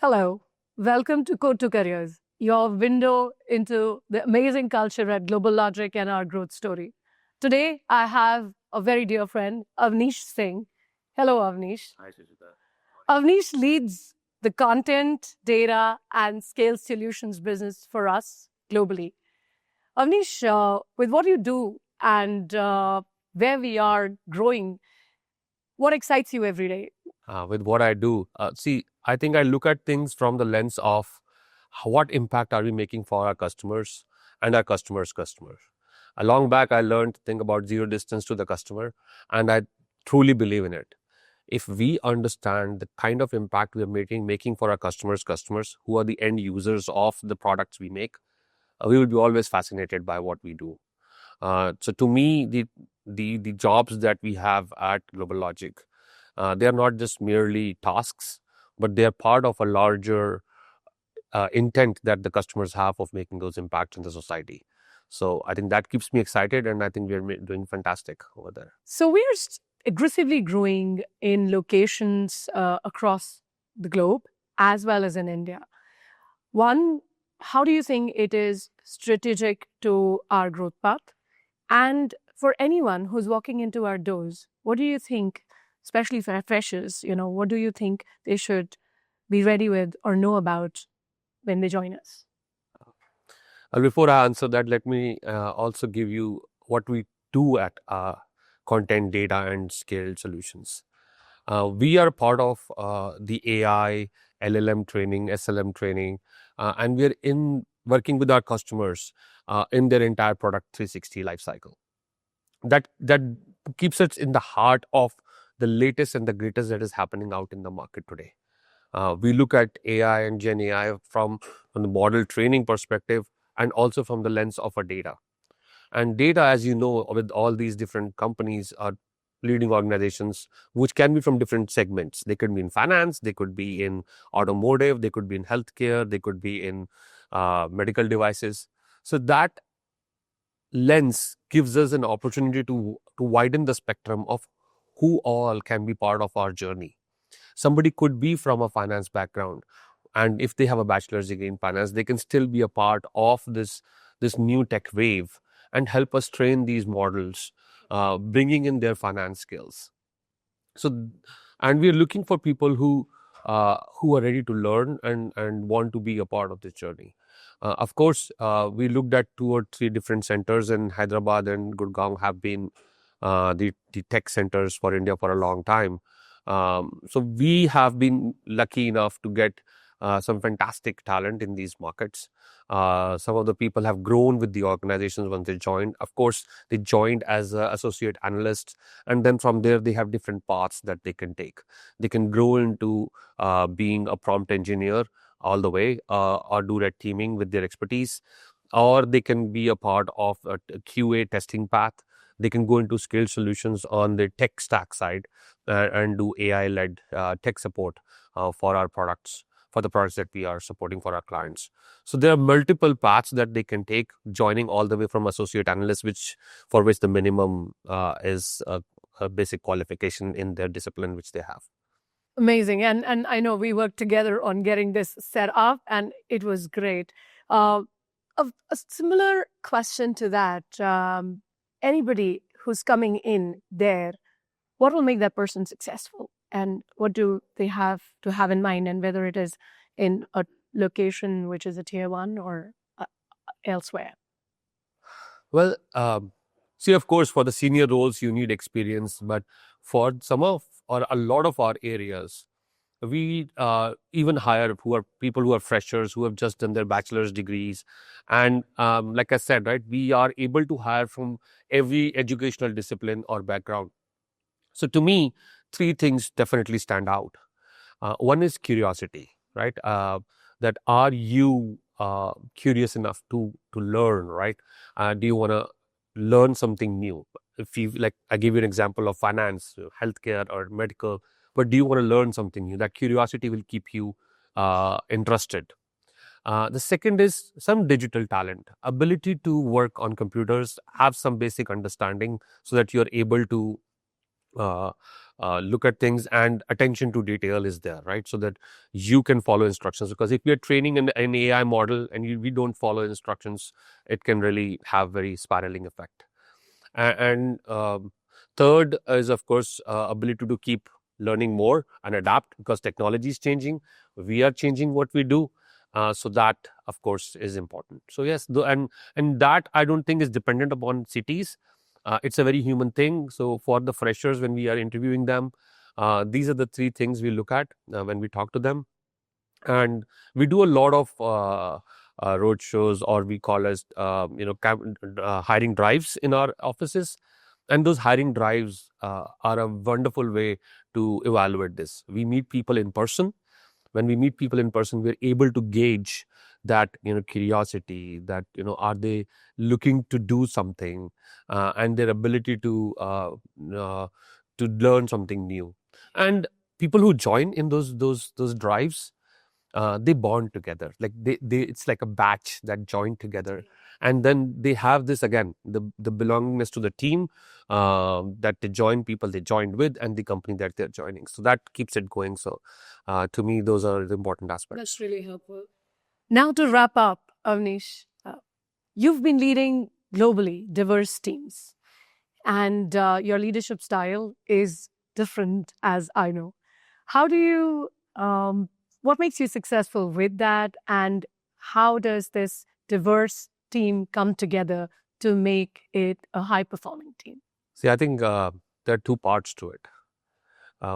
Hello, welcome to Code to Careers, your window into the amazing culture at GlobalLogic and our growth story. Today, I have a very dear friend, Avnish Singh. Hello, Avnish. Hi, Sushita. Avnish leads the content, data, and scale solutions business for us globally. Avnish, with what you do and where we are growing, what excites you every day? With what I do, I think I look at things from the lens of what impact are we making for our customers and our customers' customers. A long back, I learned to think about zero distance to the customer, and I truly believe in it. If we understand the kind of impact we are making for our customers, who are the end users of the products we make, we will be always fascinated by what we do. So to me, the jobs that we have at GlobalLogic, they are not just merely tasks, but they are part of a larger intent that the customers have of making those impacts in the society. So I think that keeps me excited, and I think we are doing fantastic over there. So we are aggressively growing in locations across the globe as well as in India. One, how do you think it is strategic to our growth path? And for anyone who's walking into our doors, what do you think, especially for freshers, what do you think they should be ready with or know about when they join us? Before I answer that, let me also give you what we do at Content, Data, and Scale Solutions. We are part of the AI, LLM training, SLM training, and we are working with our customers in their entire product 360 life cycle. That keeps us in the heart of the latest and the greatest that is happening out in the market today. We look at AI and Gen AI from the model training perspective and also from the lens of our data. And data, as you know, with all these different companies are leading organizations, which can be from different segments. They could be in finance, they could be in automotive, they could be in healthcare, they could be in medical devices. So that lens gives us an opportunity to widen the spectrum of who all can be part of our journey. Somebody could be from a finance background, and if they have a bachelor's degree in finance, they can still be a part of this new tech wave and help us train these models, bringing in their finance skills. So, and we are looking for people who are ready to learn and want to be a part of this journey. Of course, we looked at 2 or 3 different centers in Hyderabad and Gurgaon have been the tech centers for India for a long time. So we have been lucky enough to get some fantastic talent in these markets. Some of the people have grown with the organizations when they joined. Of course, they joined as associate analysts, and then from there they have different paths that they can take. They can grow into being a prompt engineer all the way, or do red teaming with their expertise, or they can be a part of a QA testing path. They can go into scale solutions on the tech stack side and do AI-led tech support for our products, for the products that we are supporting for our clients. So there are multiple paths that they can take, joining all the way from associate analyst, for which the minimum is a basic qualification in their discipline which they have. Amazing. And I know we worked together on getting this set up, and it was great. A similar question to that, anybody who's coming in there, what will make that person successful? And what do they have to have in mind? And whether it is in a location which is a tier 1 or elsewhere? Well, see, of course, for the senior roles, you need experience, but for some of or a lot of our areas, we even hire people who are freshers, who have just done their bachelor's degrees. And like I said, right, we are able to hire from every educational discipline or background. So to me, 3 things definitely stand out. One is curiosity, right? That are you curious enough to learn, right? Do you want to learn something new? If you like, I give you an example of finance, healthcare, or medical. But do you want to learn something new? That curiosity will keep you interested. The second is some digital talent, ability to work on computers, have some basic understanding so that you're able to look at things, and attention to detail is there, right? So that you can follow instructions. Because if we are training an AI model and we don't follow instructions, it can really have very spiraling effect. And third is, of course, ability to keep learning more and adapt, because technology is changing. We are changing what we do. So that, of course, is important. So yes, and that I don't think is dependent upon cities. It's a very human thing. So for the freshers, when we are interviewing them, these are the three things we look at when we talk to them. And we do a lot of road shows, or we call as hiring drives in our offices. And those hiring drives are a wonderful way to evaluate this. We meet people in person. When we meet people in person, we're able to gauge that, curiosity, that, are they looking to do something, and their ability uh, to learn something new. And people who join in those drives, they bond together, like they it's like a batch that joined together. And then they have this, again, the belongingness to the team, that they join, people they joined with, and the company that they're joining. So that keeps it going. So to me, those are the important aspects. That's really helpful. Now, to wrap up, Avnish, you've been leading globally diverse teams, and your leadership style is different, as I know. How do you, what makes you successful with that? And how does this diverse team come together to make it a high performing team? See, I think there are two parts to it.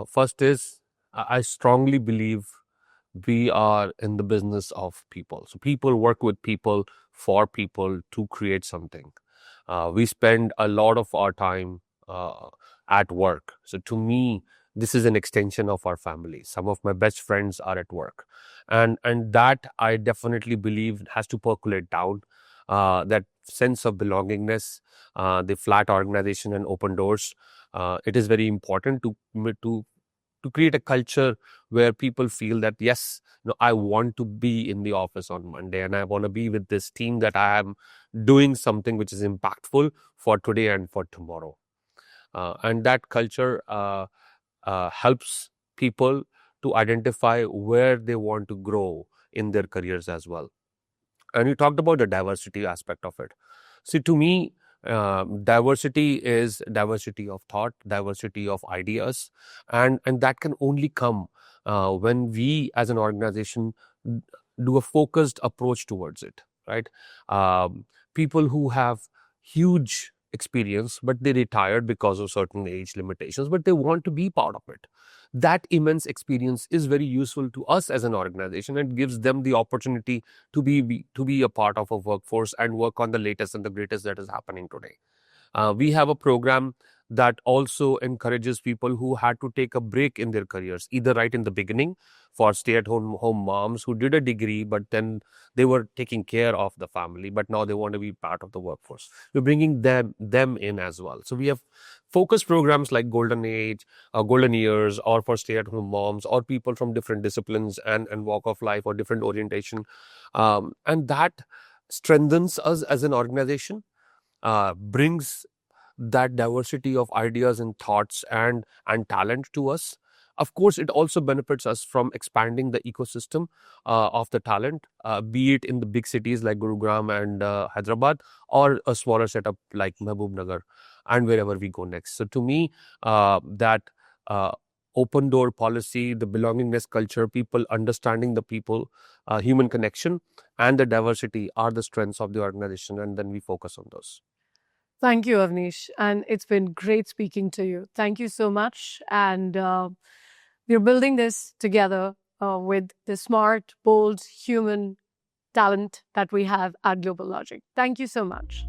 First is, I strongly believe we are in the business of people. So people work with people, for people, to create something. We spend a lot of our time at work. So to me, this is an extension of our family. Some of my best friends are at work, and that I definitely believe has to percolate down. That sense of belongingness, the flat organization and open doors. It is very important to create a culture where people feel that, yes, I want to be in the office on Monday, and I want to be with this team, that I am doing something which is impactful for today and for tomorrow. And that culture helps people to identify where they want to grow in their careers as well. And you talked about the diversity aspect of it. See, to me, diversity is diversity of thought, diversity of ideas, and that can only come when we, as an organization, do a focused approach towards it. Right? People who have huge experience, but they retired because of certain age limitations, but they want to be part of it. That immense experience is very useful to us as an organization, and gives them the opportunity to be a part of a workforce and work on the latest and the greatest that is happening today. We have a program that also encourages people who had to take a break in their careers, either right in the beginning, for stay-at-home moms who did a degree, but then they were taking care of the family, but now they want to be part of the workforce. We're bringing them in as well. So we have focus programs like Golden Age, Golden Years, or for stay-at-home moms, or people from different disciplines and walk of life, or different orientation, and that strengthens us as an organization, brings that diversity of ideas and thoughts and talent to us. Of course, it also benefits us from expanding the ecosystem of the talent, be it in the big cities like Gurugram and Hyderabad, or a smaller setup like Mahbub Nagar, and wherever we go next. So to me, that open door policy, the belongingness culture, people understanding the people, human connection, and the diversity are the strengths of the organization, and then we focus on those. Thank you, Avnish. And it's been great speaking to you. Thank you so much. And we're building this together with the smart, bold, human talent that we have at GlobalLogic. Thank you so much.